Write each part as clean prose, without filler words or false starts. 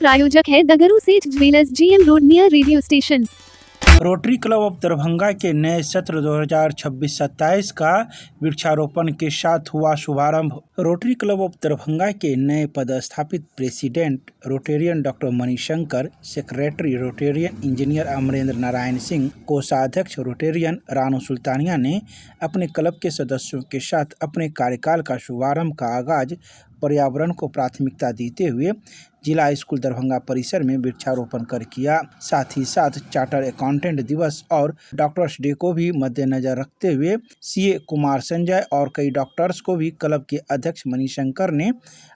प्रायोजक है दगरू सेठ jewellers, GM road, near radio station. Rotary club of Darbhanga के नए सत्र 2026-27 का वृक्षारोपण के साथ हुआ शुभारंभ। रोटरी क्लब ऑफ दरभंगा के नए पदस्थापित president rotarian doctor Manishankar, secretary rotarian engineer Amarendra Narayan Singh, कोषाध्यक्ष रोटेरियन रानू सुल्तानिया ने अपने क्लब के सदस्यों के साथ अपने कार्यकाल का शुभारंभ का आगाज पर्यावरण को प्राथमिकता देते हुए जिला स्कूल दरभंगा परिसर में वृक्षारोपण कर किया। साथ ही साथ चार्टर अकाउंटेंट दिवस और डॉक्टर्स डे को भी मद्देनजर रखते हुए CA कुमार संजय और कई डॉक्टर्स को भी क्लब के अध्यक्ष मणिशंकर ने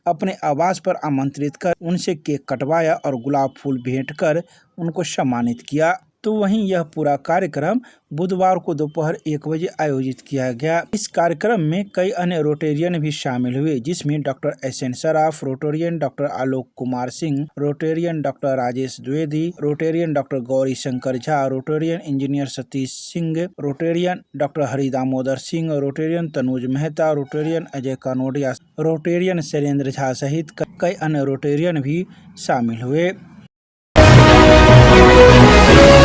अपने आवास पर आमंत्रित कर उनसे केक कटवाया और गुलाब फूल भेंट कर उनको सम्मानित किया। तो वहीं यह पूरा कार्यक्रम बुधवार को दोपहर 1 बजे आयोजित किया गया। इस कार्यक्रम में कई अन्य रोटेरियन भी शामिल हुए, जिसमें doctor SN Saraf, rotarian doctor Alok Kumar Singh, rotarian doctor Rajesh Dwivedi, rotarian doctor Gauri Shankar Jha, rotarian engineer Satish Singh, rotarian doctor Hari Damodar Singh, rotarian Tanuj Mehta, rotarian Ajay Kanodia, rotarian Shailendra Jha सहित कई अन्य रोटेरियन भी शामिल हुए।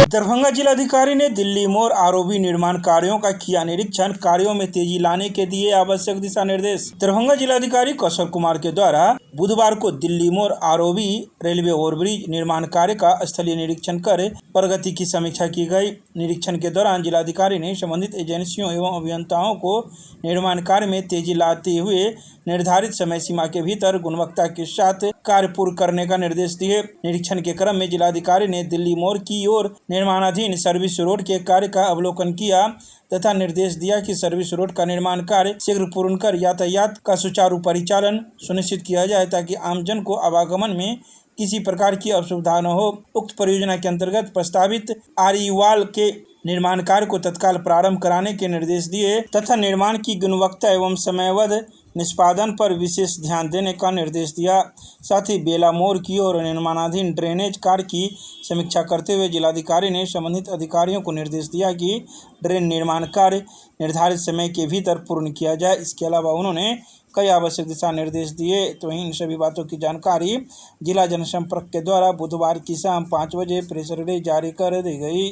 दरभंगा जिलाधिकारी ने दिल्ली मोड़ ROB निर्माण कार्यों का किया निरीक्षण, कार्यों में तेजी लाने के दिए आवश्यक दिशा निर्देश। दरभंगा जिलाधिकारी कौशल कुमार के द्वारा बुधवार को दिल्ली मोड़ ROB रेलवे ओवरब्रिज निर्माण कार्य का स्थलीय निरीक्षण कर प्रगति की समीक्षा की गई। निरीक्षण के दौरान जिलाधिकारी ने संबंधित एजेंसियों एवं अभियंताओं को निर्माण कार्य में तेजी लाते हुए निर्धारित समय सीमा के भीतर गुणवत्ता के साथ कार्य पूर्ण करने का निर्देश दिए। निरीक्षण के क्रम में जिलाधिकारी ने दिल्ली मोड़ की ओर निर्माणाधीन सर्विस रोड के कार्य का अवलोकन किया तथा निर्देश दिया कि सर्विस रोड का निर्माण कार्य शीघ्र पूर्ण कर यातायात का सुचारू परिचालन सुनिश्चित किया जाए ताकि आमजन को आवागमन में किसी प्रकार की असुविधा न हो। उक्त परियोजना के अंतर्गत प्रस्तावित आरीवाल के निर्माण कार्य को तत्काल प्रारंभ कराने के निर्देश दिए तथा निर्माण की गुणवत्ता एवं समयबद्ध निष्पादन पर विशेष ध्यान देने का निर्देश दिया। साथ ही बेला मोड़ की ओर निर्माणाधीन ड्रेनेज कार्य की समीक्षा करते हुए जिलाधिकारी ने संबंधित अधिकारियों को निर्देश दिया कि ड्रेन निर्माण कार्य निर्धारित समय के भीतर पूर्ण किया जाए। इसके अलावा उन्होंने कई आवश्यक दिशा निर्देश दिए। तो इन सभी बातों की जानकारी जिला जनसंपर्क के द्वारा बुधवार की शाम 5 बजे प्रेस रिलीज जारी कर दी गई।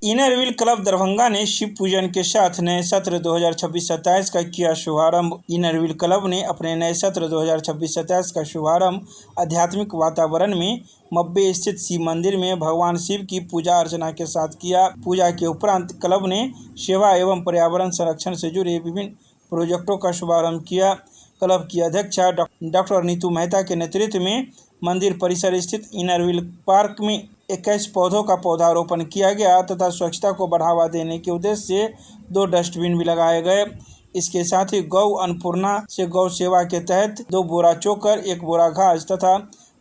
इनर व्हील क्लब दरभंगा ने शिव पूजन के साथ नए सत्र 2026-27 का किया शुभारंभ। इनर व्हील क्लब ने अपने नए सत्र 2026-27 का शुभारंभ आध्यात्मिक वातावरण में मब्बे स्थित शिव मंदिर में भगवान शिव की पूजा अर्चना के साथ किया। पूजा के उपरांत क्लब ने सेवा एवं पर्यावरण संरक्षण से जुड़े विभिन्न प्रोजेक्टों का शुभारंभ किया। क्लब की अध्यक्षा डॉक्टर नीतू मेहता के नेतृत्व में मंदिर परिसर स्थित इनर व्हील पार्क में 21 पौधों का पौधारोपण किया गया तथा स्वच्छता को बढ़ावा देने के उद्देश्य से 2 डस्टबिन भी लगाए गए। इसके साथ ही गौ अन्नपूर्णा से गौ सेवा के तहत 2 बोरा चोकर, 1 बोरा घास तथा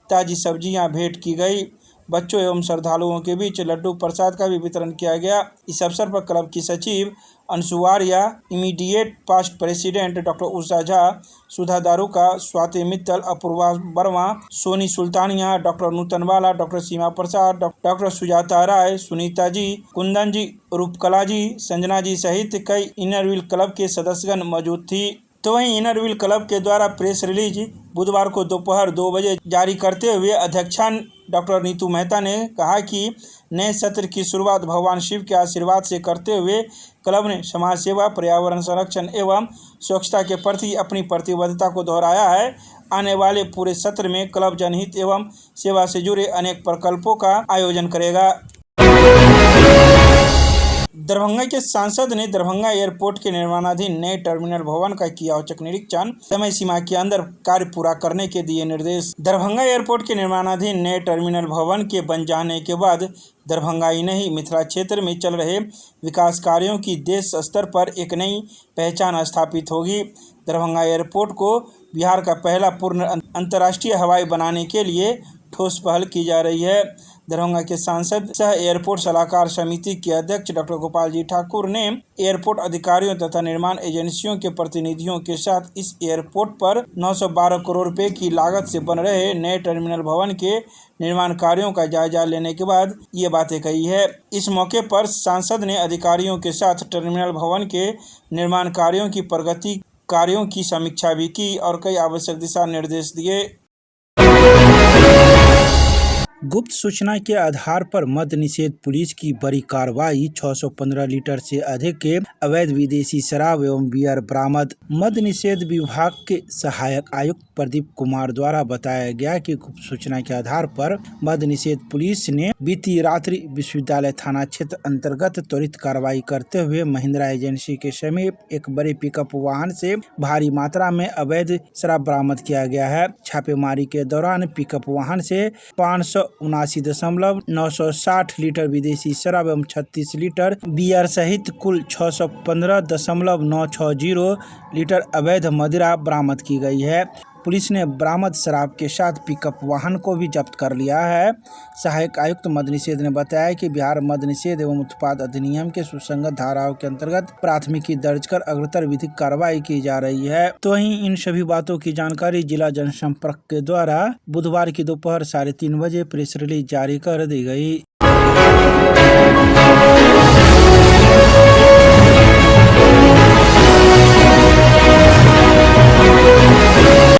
ताज़ी सब्जियां भेंट की गई। बच्चों एवं श्रद्धालुओं के बीच लड्डू प्रसाद का भी वितरण किया गया। इस अवसर पर क्लब की सचिव Anshu Arya, immediate past president doctor Usha Jha, Sudha Daruka, Swati Mittal, Apurva Verma, Soni Sultania, doctor Nutanwala, doctor Seema Prasad, doctor Sujata Rai, Sunita ji, Kundan ji, Roopkala ji, Sanjana ji सहित कई इनर व्हील क्लब के सदस्यगण मौजूद थी। तो वहीं इनर व्हील क्लब के द्वारा प्रेस रिलीज बुधवार को दोपहर 2 बजे जारी करते हुए अध्यक्षा डॉक्टर नीतू मेहता ने कहा कि नए सत्र की शुरुआत भगवान शिव के आशीर्वाद से करते हुए क्लब ने समाज सेवा, पर्यावरण संरक्षण एवं स्वच्छता के प्रति अपनी प्रतिबद्धता को दोहराया है। आने वाले पूरे सत्र में क्लब जनहित एवं सेवा से जुड़े अनेक प्रकल्पों का आयोजन करेगा। दरभंगा के सांसद ने दरभंगा एयरपोर्ट के निर्माणाधीन नए टर्मिनल भवन का किया औचक निरीक्षण, समय सीमा के अंदर कार्य पूरा करने के दिए निर्देश। दरभंगा एयरपोर्ट के निर्माणाधीन नए टर्मिनल भवन के बन जाने के बाद दरभंगा ही नहीं मिथिला क्षेत्र में चल रहे विकास कार्यों की देश स्तर पर एक नई पहचान स्थापित होगी। दरभंगा एयरपोर्ट को बिहार का पहला पूर्ण अंतर्राष्ट्रीय हवाई बनाने के लिए ठोस पहल की जा रही है। दरभंगा के सांसद सह एयरपोर्ट सलाहकार समिति के अध्यक्ष डॉक्टर गोपाल जी ठाकुर ने एयरपोर्ट अधिकारियों तथा निर्माण एजेंसियों के प्रतिनिधियों के साथ इस एयरपोर्ट पर 912 करोड़ रुपए की लागत से बन रहे नए टर्मिनल भवन के निर्माण कार्यों का जायजा लेने के बाद ये बातें कही है। इस मौके पर सांसद ने अधिकारियों के साथ टर्मिनल भवन के निर्माण कार्यों की प्रगति कार्यों की समीक्षा भी की और कई आवश्यक दिशा निर्देश दिए। गुप्त सूचना के आधार पर मद्य निषेध पुलिस की बड़ी कार्रवाई। 615 लीटर से अधिक के अवैध विदेशी शराब एवं बियर बरामद। मद्य निषेध विभाग के सहायक आयुक्त प्रदीप कुमार द्वारा बताया गया कि गुप्त सूचना के आधार पर मद्य निषेध पुलिस ने बीती रात्रि विश्वविद्यालय थाना क्षेत्र अंतर्गत त्वरित कार्रवाई करते हुए महिंद्रा एजेंसी के समीप एक बड़े पिकअप वाहन से भारी मात्रा में अवैध शराब बरामद किया गया है। छापेमारी के दौरान पिकअप वाहन से 579.960 लीटर विदेशी शराब एवं 36 लीटर बियर सहित कुल 615.960 लीटर अवैध मदिरा बरामद की गई है। पुलिस ने बरामद शराब के साथ पिकअप वाहन को भी जब्त कर लिया है। सहायक आयुक्त मद्य निषेध ने बताया कि बिहार मद्य निषेध एवं उत्पाद अधिनियम के सुसंगत धाराओं के अंतर्गत प्राथमिकी दर्ज कर अग्रतर विधिक कार्रवाई की जा रही है। तो वहीं इन सभी बातों की जानकारी जिला जनसंपर्क के द्वारा बुधवार की दोपहर 3:30 बजे प्रेस रिलीज जारी कर दी गई।